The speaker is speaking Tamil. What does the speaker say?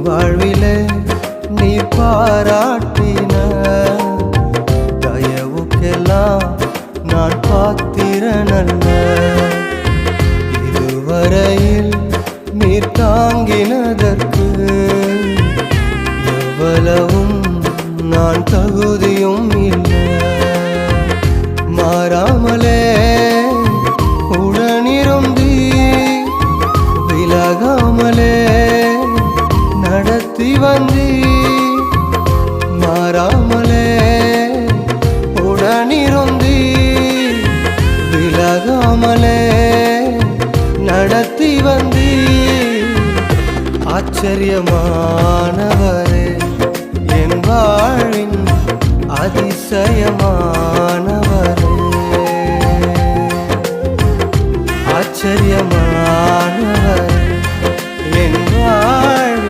வாழ்விலே நீ பாராட்டின தயவுக்கெல்லாம் நான் பாத்திரனல்ல. இதுவரையில் நீர் தாங்கினதற்கு எவ்வளவும் நான் தகுதியும் இல்லை. மாறாமலே உடனிருந்தி விலகாமலே நடத்தி வந்தி. மாறாமலே உடனிருந்தி விலகாமலே நடத்தி வந்தி. ஆச்சரியமானவரே என் வாழ்வின் அதிசயமானவரே. ஆச்சரியமான